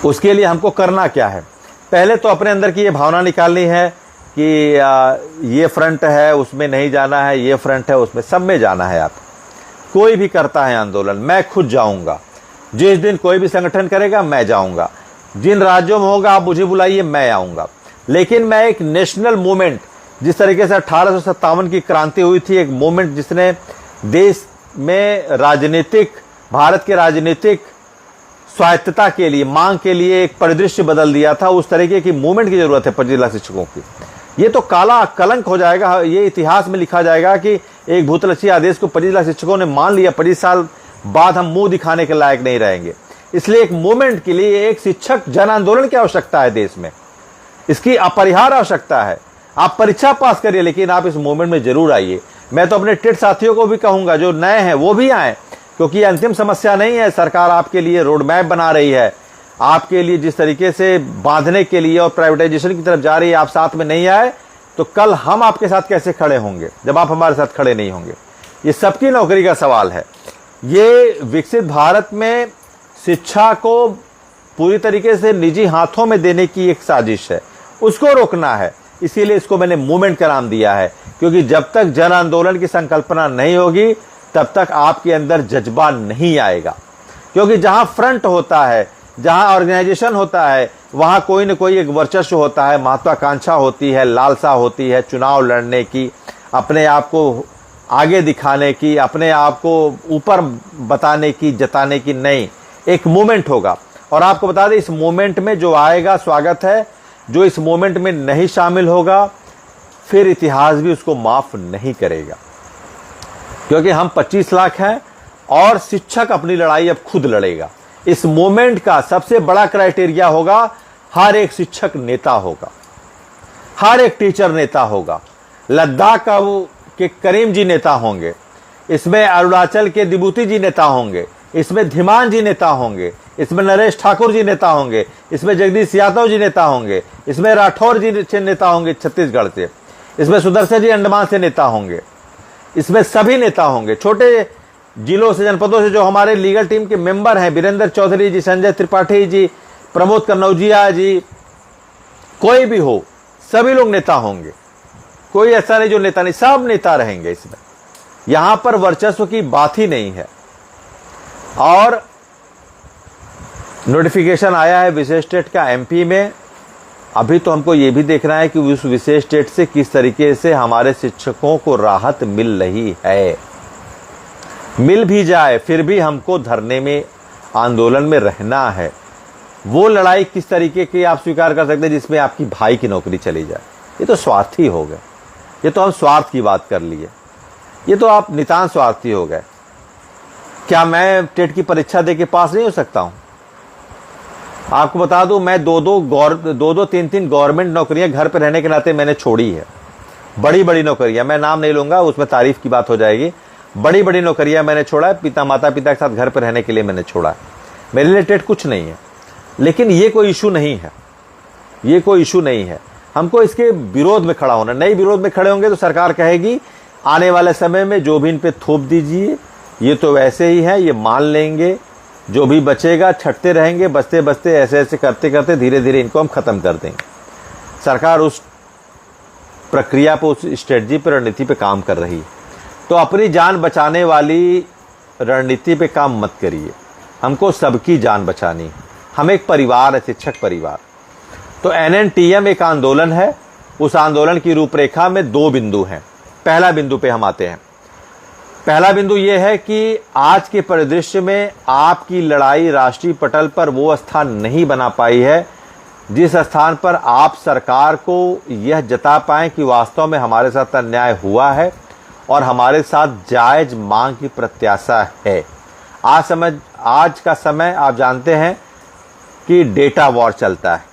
उसके लिए हमको करना क्या है? पहले तो अपने अंदर की ये भावना निकालनी है कि ये फ्रंट है उसमें नहीं जाना है, ये फ्रंट है उसमें, सब में जाना है। आप कोई भी करता है आंदोलन, मैं खुद जाऊंगा। जिस दिन कोई भी संगठन करेगा मैं जाऊंगा। जिन राज्यों में होगा आप मुझे बुलाइए, मैं आऊंगा। लेकिन मैं एक नेशनल मूवमेंट, जिस तरीके से 1857 की क्रांति हुई थी, एक मूवमेंट जिसने देश में राजनीतिक, भारत के राजनीतिक स्वायत्तता के लिए, मांग के लिए एक परिदृश्य बदल दिया था, उस तरीके की मूवमेंट की जरूरत है 25 लाख शिक्षकों की। ये तो काला कलंक हो जाएगा, ये इतिहास में लिखा जाएगा कि एक भूतलक्षी आदेश को 25 लाख शिक्षकों ने मान लिया, 25 साल बाद हम मुंह दिखाने के लायक नहीं रहेंगे। इसलिए एक मूवमेंट के लिए एक शिक्षक जन आंदोलन की आवश्यकता है देश में, इसकी अपरिहार्य आवश्यकता है। आप परीक्षा पास करिए लेकिन आप इस मूवमेंट में जरूर आइए। मैं तो अपने टेट साथियों को भी कहूंगा, जो नए हैं वो भी आए, क्योंकि अंतिम समस्या नहीं है। सरकार आपके लिए रोड मैप बना रही है, आपके लिए जिस तरीके से बांधने के लिए और प्राइवेटाइजेशन की तरफ जा रही है, आप साथ में नहीं आए तो कल हम आपके साथ कैसे खड़े होंगे जब आप हमारे साथ खड़े नहीं होंगे? ये सबकी नौकरी का सवाल है। ये विकसित भारत में शिक्षा को पूरी तरीके से निजी हाथों में देने की एक साजिश है, उसको रोकना है। इसीलिए इसको मैंने मूवमेंट का नाम दिया है, क्योंकि जब तक जन आंदोलन की संकल्पना नहीं होगी तब तक आपके अंदर जज्बा नहीं आएगा। क्योंकि जहां फ्रंट होता है, जहां ऑर्गेनाइजेशन होता है, वहां कोई न कोई एक वर्चस्व होता है, महत्वाकांक्षा होती है, लालसा होती है चुनाव लड़ने की, अपने आप को आगे दिखाने की, अपने आप को ऊपर बताने की, जताने की। नहीं, एक मूवमेंट होगा। और आपको बता दें, इस मूवमेंट में जो आएगा स्वागत है, जो इस मूवमेंट में नहीं शामिल होगा फिर इतिहास भी उसको माफ नहीं करेगा। क्योंकि हम 25 लाख हैं और शिक्षक अपनी लड़ाई अब खुद लड़ेगा। इस मूवमेंट का सबसे बड़ा क्राइटेरिया होगा, हर एक शिक्षक नेता होगा, हर एक टीचर नेता होगा। लद्दाख के करीम जी नेता होंगे, इसमें अरुणाचल के दिबूती जी नेता होंगे, इसमें धीमान जी नेता होंगे, इसमें नरेश ठाकुर जी नेता होंगे, इसमें जगदीश यादव जी नेता होंगे, इसमें राठौर जी नेता होंगे छत्तीसगढ़ से, इसमें सुदर्शन जी अंडमान से नेता होंगे, इसमें सभी नेता होंगे। छोटे जिलों से, जनपदों से जो हमारे लीगल टीम के मेंबर हैं, वीरेंद्र चौधरी जी, संजय त्रिपाठी जी, प्रमोद कन्नौजिया जी, कोई भी हो, सभी लोग नेता होंगे। कोई ऐसा नहीं जो नेता नहीं, सब नेता रहेंगे इसमें। यहां पर वर्चस्व की बात ही नहीं है। और नोटिफिकेशन आया है विशेष स्टेट का एमपी में। अभी तो हमको ये भी देखना है कि उस विशेष स्टेट से किस तरीके से हमारे शिक्षकों को राहत मिल रही है। मिल भी जाए फिर भी हमको धरने में, आंदोलन में रहना है। वो लड़ाई किस तरीके की आप स्वीकार कर सकते हैं जिसमें आपकी भाई की नौकरी चली जाए? ये तो स्वार्थी हो गए। ये तो हम स्वार्थ की बात कर लिए। ये तो आप नितांत स्वार्थी हो गए। क्या मैं टेट की परीक्षा दे के पास नहीं हो सकता हूं? आपको बता दूं, मैं दो 3 गवर्नमेंट नौकरियां घर पे रहने के नाते मैंने छोड़ी है। बड़ी बड़ी नौकरियां, मैं नाम नहीं लूंगा, उसमें तारीफ की बात हो जाएगी। बड़ी बड़ी नौकरियां मैंने छोड़ा है, माता पिता के साथ घर पे रहने के लिए मैंने छोड़ा है। मेरे लिए टेट कुछ नहीं है। लेकिन ये कोई इशू नहीं है, ये कोई इशू नहीं है। हमको इसके विरोध में खड़ा होना। नहीं विरोध में खड़े होंगे तो सरकार कहेगी आने वाले समय में जो भी इन पे थोप दीजिए, ये तो वैसे ही है, ये मान लेंगे। जो भी बचेगा छटते रहेंगे, बचते बचते ऐसे ऐसे करते करते धीरे धीरे इनको हम खत्म कर देंगे। सरकार उस प्रक्रिया पर, उस स्ट्रेटजी पर, रणनीति पे काम कर रही है। तो अपनी जान बचाने वाली रणनीति पे काम मत करिए। हमको सबकी जान बचानी है। हम एक परिवार है, शिक्षक परिवार। तो एनएनटीएम एक आंदोलन है। उस आंदोलन की रूपरेखा में 2 बिंदु हैं। पहला बिंदु पे हम आते हैं। पहला बिंदु यह है कि आज के परिदृश्य में आपकी लड़ाई राष्ट्रीय पटल पर वो स्थान नहीं बना पाई है जिस स्थान पर आप सरकार को यह जता पाएं कि वास्तव में हमारे साथ अन्याय हुआ है और हमारे साथ जायज मांग की प्रत्याशा है। आज का समय आप जानते हैं कि डेटा वॉर चलता है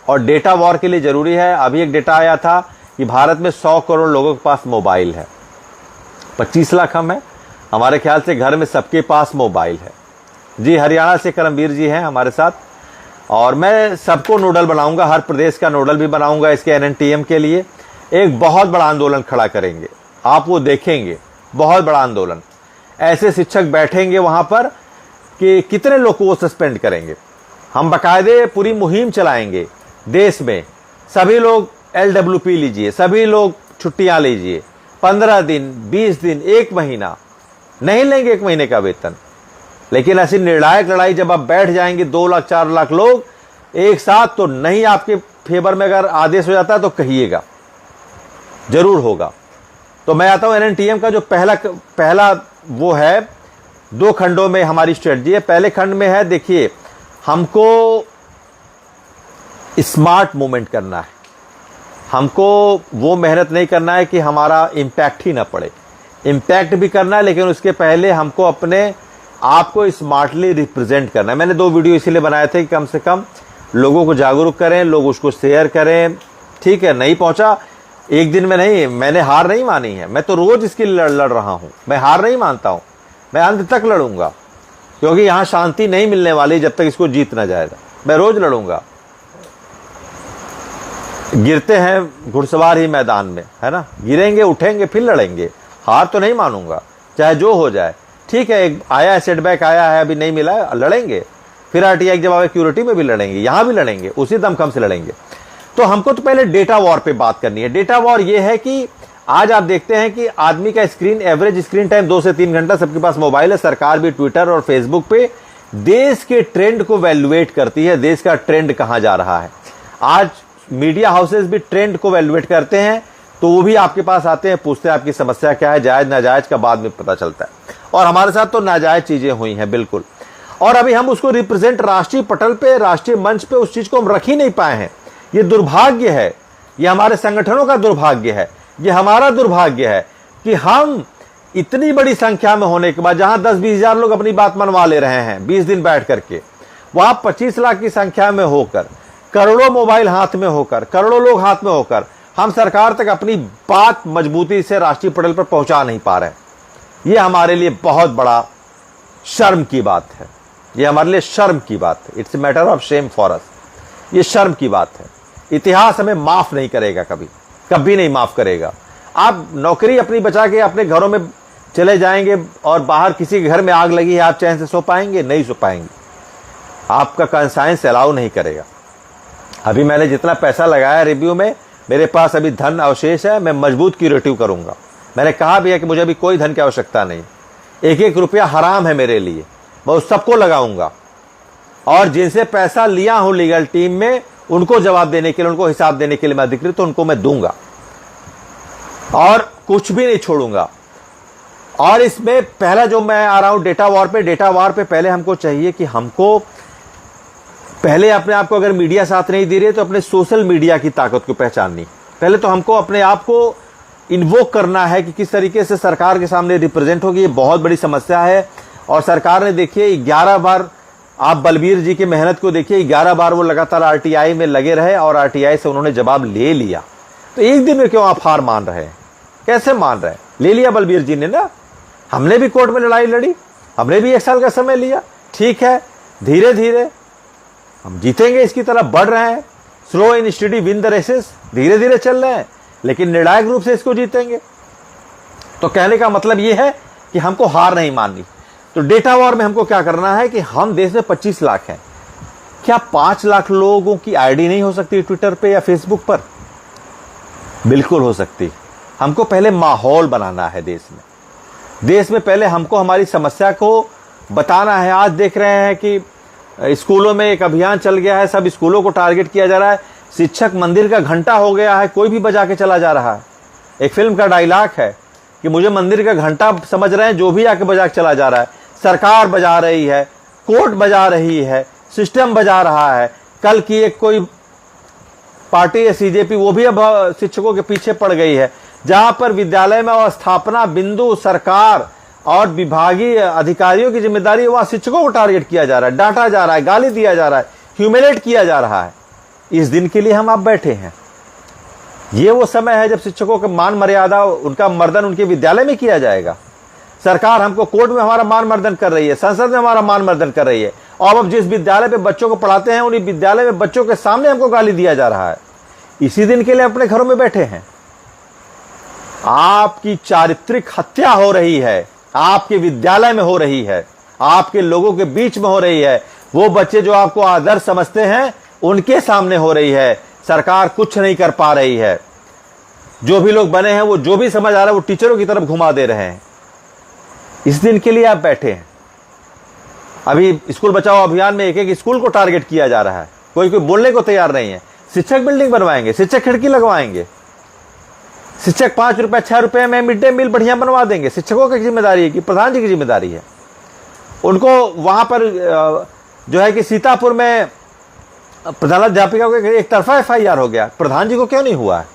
और डेटा वॉर के लिए जरूरी है। अभी एक डेटा आया था कि भारत में 100 करोड़ लोगों के पास मोबाइल है। 25 लाख हम हैं, हमारे ख्याल से घर में सबके पास मोबाइल है। जी, हरियाणा से करमवीर जी हैं हमारे साथ, और मैं सबको नोडल बनाऊंगा, हर प्रदेश का नोडल भी बनाऊंगा इसके एनएनटीएम के लिए। एक बहुत बड़ा आंदोलन खड़ा करेंगे, आप वो देखेंगे, बहुत बड़ा आंदोलन। ऐसे शिक्षक बैठेंगे वहां पर कि कितने लोग को वो सस्पेंड करेंगे। हम बाकायदे पूरी मुहिम चलाएंगे देश में। सभी लोग LWP लीजिए, सभी लोग छुट्टियां लीजिए, 15 दिन, 20 दिन, 1 महीना, नहीं लेंगे 1 महीने का वेतन। लेकिन ऐसी निर्णायक लड़ाई जब आप बैठ जाएंगे 2 लाख 4 लाख लोग एक साथ, तो नहीं आपके फेवर में अगर आदेश हो जाता है तो कहिएगा, जरूर होगा। तो मैं आता हूं NNTM का जो पहला वो है, 2 खंडों में हमारी स्ट्रेटजी है। पहले खंड में है, देखिए हमको स्मार्ट मूवमेंट करना है, हमको वो मेहनत नहीं करना है कि हमारा इम्पैक्ट ही ना पड़े। इम्पैक्ट भी करना है, लेकिन उसके पहले हमको अपने आप को स्मार्टली रिप्रेजेंट करना है। मैंने 2 वीडियो इसीलिए बनाए थे कि कम से कम लोगों को जागरूक करें, लोग उसको शेयर करें। ठीक है, नहीं पहुंचा एक दिन में नहीं, मैंने हार नहीं मानी है, मैं तो रोज इसके लिए लड़ रहा हूं। मैं हार नहीं मानता हूं, मैं अंत तक लड़ूंगा, क्योंकि यहां शांति नहीं मिलने वाली जब तक इसको जीत ना जाएगा। मैं रोज लड़ूंगा। गिरते हैं घुड़सवार ही मैदान में, है ना, गिरेंगे उठेंगे फिर लड़ेंगे। हार तो नहीं मानूंगा, चाहे जो हो जाए। ठीक है, एक आया है सेटबैक आया है, अभी नहीं मिला है, लड़ेंगे। फिर RTI जब आवे क्यूरिटी में भी लड़ेंगे, यहां भी लड़ेंगे, उसी दमखम से लड़ेंगे। तो हमको तो पहले डेटा वॉर पे बात करनी है। डेटा वॉर ये है कि आज आप देखते हैं कि आदमी का एवरेज स्क्रीन टाइम 2 से 3 घंटा, सबके पास मोबाइल है। सरकार भी ट्विटर और फेसबुक पे देश के ट्रेंड को वैल्यूएट करती है, देश का ट्रेंड कहां जा रहा है। आज मीडिया हाउसेस भी ट्रेंड को वैल्यूएट करते हैं, तो वो भी आपके पास आते हैं, पूछते हैं आपकी समस्या क्या है, जायज नाजायज का बाद में पता चलता है। और हमारे साथ तो नाजायज चीजें हुई हैं बिल्कुल, और अभी हम उसको रिप्रेजेंट राष्ट्रीय पटल पे, राष्ट्रीय मंच पे उस चीज को हम रख ही नहीं पाए हैं। ये दुर्भाग्य है, ये हमारे संगठनों का दुर्भाग्य है, ये हमारा दुर्भाग्य है कि हम इतनी बड़ी संख्या में होने के बाद, जहां 10-20 हजार लोग अपनी बात मनवा ले रहे हैं 20 दिन बैठ करके, वहां 25 लाख की संख्या में होकर, करोड़ों मोबाइल हाथ में होकर, करोड़ों लोग हाथ में होकर, हम सरकार तक अपनी बात मजबूती से राष्ट्रीय पटल पर पहुंचा नहीं पा रहे। ये हमारे लिए बहुत बड़ा शर्म की बात है, ये हमारे लिए शर्म की बात है। It's a matter of shame for us. ये शर्म की बात है। इतिहास हमें माफ नहीं करेगा, कभी नहीं माफ करेगा। आप नौकरी अपनी बचा के अपने घरों में चले जाएंगे और बाहर किसी के घर में आग लगी है, आप चैन से सो पाएंगे? नहीं सो पाएंगे, आपका कंसाइंस अलाउ नहीं करेगा। अभी मैंने जितना पैसा लगाया रिव्यू में, मेरे पास अभी धन अवशेष है, मैं मजबूत क्यूरेटिव करूंगा। मैंने कहा भी है कि मुझे अभी कोई धन की आवश्यकता नहीं, 1-1 रुपया हराम है मेरे लिए, मैं उस सबको लगाऊंगा। और जिनसे पैसा लिया हूं लीगल टीम में, उनको जवाब देने के लिए, उनको हिसाब देने के लिए मैं अधिकृत, तो उनको मैं दूंगा और कुछ भी नहीं छोड़ूंगा। और इसमें पहला जो मैं आ रहा हूं डेटा वॉर पे, डेटा वॉर पे पहले हमको चाहिए कि हमको पहले अपने आप को, अगर मीडिया साथ नहीं दे रही तो अपने सोशल मीडिया की ताकत को पहचाननी। पहले तो हमको अपने आप को इन्वोक करना है कि किस तरीके से सरकार के सामने रिप्रेजेंट होगी। ये बहुत बड़ी समस्या है। और सरकार ने देखिए 11 बार, आप बलबीर जी की मेहनत को देखिए, 11 बार वो लगातार RTI में लगे रहे और RTI से उन्होंने जवाब ले लिया। तो एक दिन में क्यों आप हार मान रहे हैं? कैसे मान रहे हैं? ले लिया बलबीर जी ने ना। हमने भी कोर्ट में लड़ाई लड़ी, हमने भी 1 साल का समय लिया। ठीक है, धीरे धीरे हम जीतेंगे, इसकी तरफ बढ़ रहे हैं। Slow and steady win the races, धीरे धीरे चल रहे हैं, लेकिन निर्णायक रूप से इसको जीतेंगे। तो कहने का मतलब यह है कि हमको हार नहीं माननी। तो डेटा वॉर में हमको क्या करना है कि हम देश में 25 लाख हैं, क्या 5 लाख लोगों की आईडी नहीं हो सकती ट्विटर पे या फेसबुक पर? बिल्कुल हो सकती। हमको पहले माहौल बनाना है देश में। देश में पहले हमको हमारी समस्या को बताना है। आज देख रहे हैं कि स्कूलों में एक अभियान चल गया है, सब स्कूलों को टारगेट किया जा रहा है। शिक्षक मंदिर का घंटा हो गया है, कोई भी बजा के चला जा रहा है। एक फिल्म का डायलॉग है कि मुझे मंदिर का घंटा समझ रहे हैं, जो भी आके बजा के चला जा रहा है। सरकार बजा रही है, कोर्ट बजा रही है, सिस्टम बजा रहा है। कल की एक कोई पार्टी है CJP, वो भी अब शिक्षकों के पीछे पड़ गई है, जहां पर विद्यालय में अवस्थापना बिंदु सरकार और विभागीय अधिकारियों की जिम्मेदारी है, वहां शिक्षकों को टारगेट किया जा रहा है, डांटा जा रहा है, गाली दिया जा रहा है, ह्यूमिलेट किया जा रहा है। इस दिन के लिए हम आप बैठे हैं। ये वो समय है जब शिक्षकों का मान मर्यादा, उनका मर्दन उनके विद्यालय में किया जाएगा। सरकार हमको कोर्ट में हमारा मान मर्दन कर रही है, संसद में हमारा मान मर्दन कर रही है, और अब जिस विद्यालय पे बच्चों को पढ़ाते हैं, उन्हीं विद्यालय में बच्चों के सामने हमको गाली दिया जा रहा है। इसी दिन के लिए अपने घरों में बैठे हैं। आपकी चारित्रिक हत्या हो रही है, आपके विद्यालय में हो रही है, आपके लोगों के बीच में हो रही है। वो बच्चे जो आपको आदर्श समझते हैं उनके सामने हो रही है। सरकार कुछ नहीं कर पा रही है। जो भी लोग बने हैं वो जो भी समझ आ रहा है वो टीचरों की तरफ घुमा दे रहे हैं। इस दिन के लिए आप बैठे हैं। अभी स्कूल बचाओ अभियान में एक एक स्कूल को टारगेट किया जा रहा है। कोई कोई बोलने को तैयार नहीं है। शिक्षक बिल्डिंग बनवाएंगे, शिक्षक खिड़की लगवाएंगे, शिक्षक 5 रुपए 6 रुपए में मिड डे मील बढ़िया बनवा देंगे। शिक्षकों की जिम्मेदारी है कि प्रधान जी की जिम्मेदारी है। उनको वहां पर जो है कि सीतापुर में प्रधानाध्यापिका को एक तरफा FIR हो गया, प्रधान जी को क्यों नहीं हुआ है?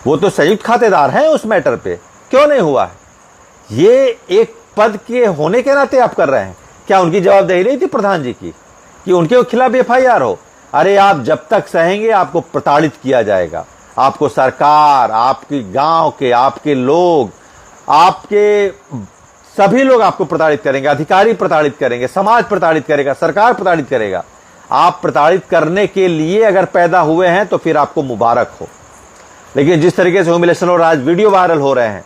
वो तो संयुक्त खातेदार हैं उस मैटर पे, क्यों नहीं हुआ है? ये एक पद के होने के नाते आप कर रहे हैं। क्या उनकी जवाबदेही नहीं थी प्रधान जी की कि उनके खिलाफ FIR हो? अरे आप जब तक सहेंगे आपको प्रताड़ित किया जाएगा। आपको सरकार, आपके गांव के, आपके लोग, आपके सभी लोग आपको प्रताड़ित करेंगे। अधिकारी प्रताड़ित करेंगे, समाज प्रताड़ित करेगा, सरकार प्रताड़ित करेगा। आप प्रताड़ित करने के लिए अगर पैदा हुए हैं तो फिर आपको मुबारक हो। लेकिन जिस तरीके से ह्यूमिलेशन और आज वीडियो वायरल हो रहे हैं,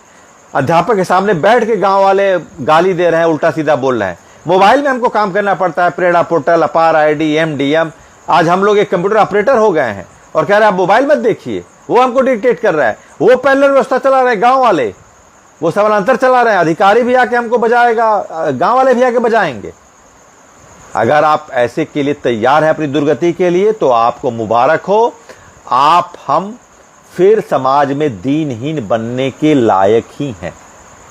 अध्यापक के सामने बैठ के गांव वाले गाली दे रहे हैं, उल्टा सीधा बोल रहे हैं। मोबाइल में हमको काम करना पड़ता है, प्रेरणा पोर्टल, अपार ID, MDM। आज हम लोग एक कंप्यूटर ऑपरेटर हो गए हैं और कह रहे हैं आप मोबाइल मत देखिए, वो हमको डिक्टेट कर रहा है। वो पैरेलल व्यवस्था चला रहे हैं गांव वाले, वो समानांतर चला रहे हैं। अधिकारी भी आके हमको बजाएगा, गांव वाले भी आके बजाएंगे। अगर आप ऐसे के लिए तैयार हैं अपनी दुर्गति के लिए तो आपको मुबारक हो। आप हम फिर समाज में दीनहीन बनने के लायक ही हैं,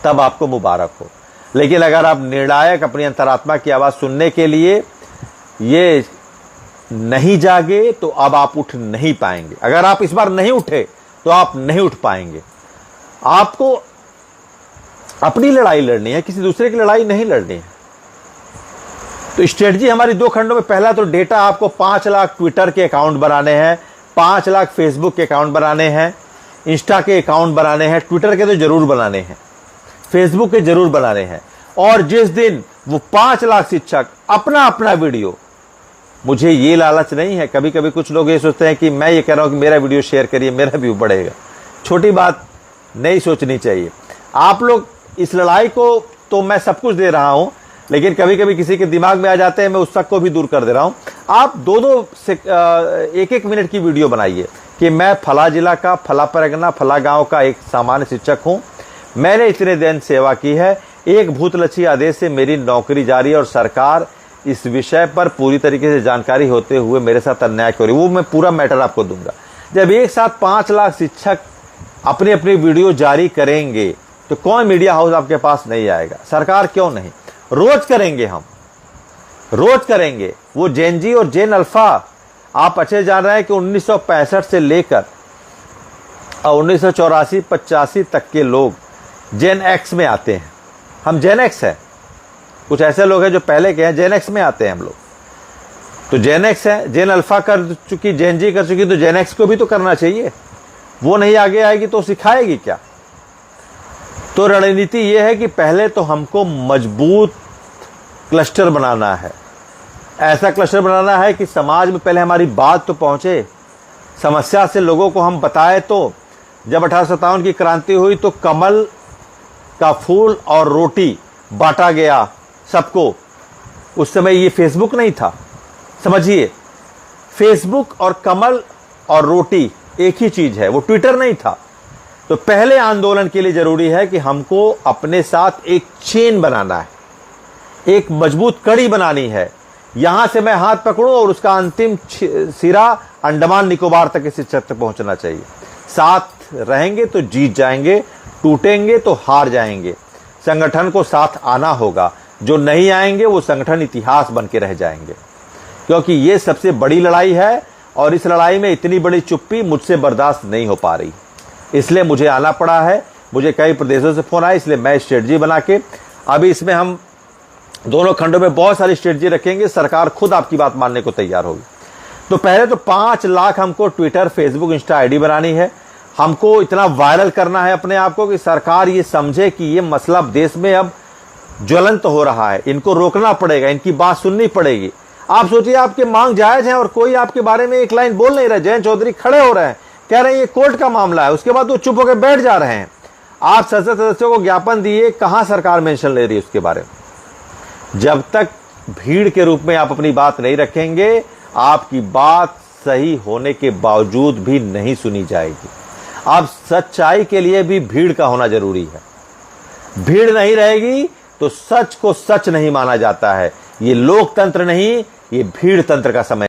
तब आपको मुबारक हो। लेकिन अगर आप निर्णायक अपनी अंतरात्मा की आवाज सुनने के लिए ये नहीं जागे तो अब आप उठ नहीं पाएंगे। अगर आप इस बार नहीं उठे तो आप नहीं उठ पाएंगे। आपको अपनी लड़ाई लड़नी है, किसी दूसरे की लड़ाई नहीं लड़नी है। तो स्ट्रेटजी हमारी 2 खंडों में। पहला तो डेटा, आपको 5 लाख ट्विटर के अकाउंट बनाने हैं, 5 लाख फेसबुक के अकाउंट बनाने हैं, इंस्टा के अकाउंट बनाने हैं। ट्विटर के तो जरूर बनाने हैं, फेसबुक के जरूर बनाने हैं। और जिस दिन वो 5 लाख शिक्षक अपना अपना वीडियो, मुझे ये लालच नहीं है। कभी कभी कुछ लोग ये सोचते हैं कि मैं ये कह रहा हूं कि मेरा वीडियो शेयर करिए, मेरा व्यू बढ़ेगा। छोटी बात नहीं सोचनी चाहिए। आप लोग इस लड़ाई को तो मैं सब कुछ दे रहा हूं, लेकिन कभी कभी किसी के दिमाग में आ जाते हैं, मैं उस शक को भी दूर कर दे रहा हूं। आप 2-2 से 1-1 मिनट की वीडियो बनाइए कि मैं फला जिला का, फला परगना, फला गांव का एक सामान्य शिक्षक हूं, मैंने इतने दिन सेवा की है, एक भूतलक्षी आदेश से मेरी नौकरी जारी है और सरकार इस विषय पर पूरी तरीके से जानकारी होते हुए मेरे साथ अन्याय कर रही है। वो मैं पूरा मैटर आपको दूंगा। जब एक साथ 5 लाख शिक्षक अपनी अपनी वीडियो जारी करेंगे तो कौन मीडिया हाउस आपके पास नहीं आएगा? सरकार क्यों नहीं? रोज करेंगे, हम रोज करेंगे। वो जेन जी और जेन अल्फा, आप अच्छे जान रहे हैं कि 1965 से लेकर 1984-85 तक के लोग जेन एक्स में आते हैं। हम जेन एक्स है, कुछ ऐसे लोग हैं जो पहले के हैं, जेन एक्स में आते हैं हम लोग। तो जेन एक्स है, जेन अल्फा कर चुकी, जेन जी कर चुकी, तो जेन एक्स को भी तो करना चाहिए। वो नहीं आगे आएगी तो सिखाएगी क्या? तो रणनीति ये है कि पहले तो हमको मजबूत क्लस्टर बनाना है। ऐसा क्लस्टर बनाना है कि समाज में पहले हमारी बात तो पहुंचे, समस्या से लोगों को हम बताएं। तो जब 1857 की क्रांति हुई तो कमल का फूल और रोटी बांटा गया सबको। उस समय ये फेसबुक नहीं था, समझिए। फेसबुक और कमल और रोटी एक ही चीज है, वो ट्विटर नहीं था। तो पहले आंदोलन के लिए जरूरी है कि हमको अपने साथ एक चेन बनाना है, एक मजबूत कड़ी बनानी है। यहां से मैं हाथ पकड़ूं और उसका अंतिम सिरा अंडमान निकोबार तक के शिक्षक तक पहुंचना चाहिए। साथ रहेंगे तो जीत जाएंगे, टूटेंगे तो हार जाएंगे। संगठन को साथ आना होगा। जो नहीं आएंगे वो संगठन इतिहास बन के रह जाएंगे, क्योंकि ये सबसे बड़ी लड़ाई है और इस लड़ाई में इतनी बड़ी चुप्पी मुझसे बर्दाश्त नहीं हो पा रही। इसलिए मुझे आना पड़ा है। मुझे कई प्रदेशों से फोन आया, इसलिए मैं स्ट्रेटजी बना के अभी इसमें हम दोनों खंडों में बहुत सारी स्ट्रेटजी रखेंगे। सरकार खुद आपकी बात मानने को तैयार होगी। तो पहले तो 5 लाख हमको ट्विटर, फेसबुक, इंस्टा ID बनानी है। हमको इतना वायरल करना है अपने आप को कि सरकार ये समझे कि ये मसला देश में अब ज्वलंत हो रहा है, इनको रोकना पड़ेगा, इनकी बात सुननी पड़ेगी। आप सोचिए, आपके मांग जायज है और कोई आपके बारे में एक लाइन बोल नहीं रहा। जयंत चौधरी खड़े हो रहे हैं, कह रहे हैं ये कोर्ट का मामला है, उसके बाद वो चुप होकर बैठ जा रहे हैं। आप संसद सदस्यों को ज्ञापन दिए, कहां सरकार मेंशन ले रही है उसके बारे में? जब तक भीड़ के रूप में आप अपनी बात नहीं रखेंगे, आपकी बात सही होने के बावजूद भी नहीं सुनी जाएगी। अब सच्चाई के लिए भी भीड़ का होना जरूरी है। भीड़ नहीं रहेगी तो सच को सच नहीं माना जाता है। ये लोकतंत्र नहीं, ये भीड़ तंत्र का समय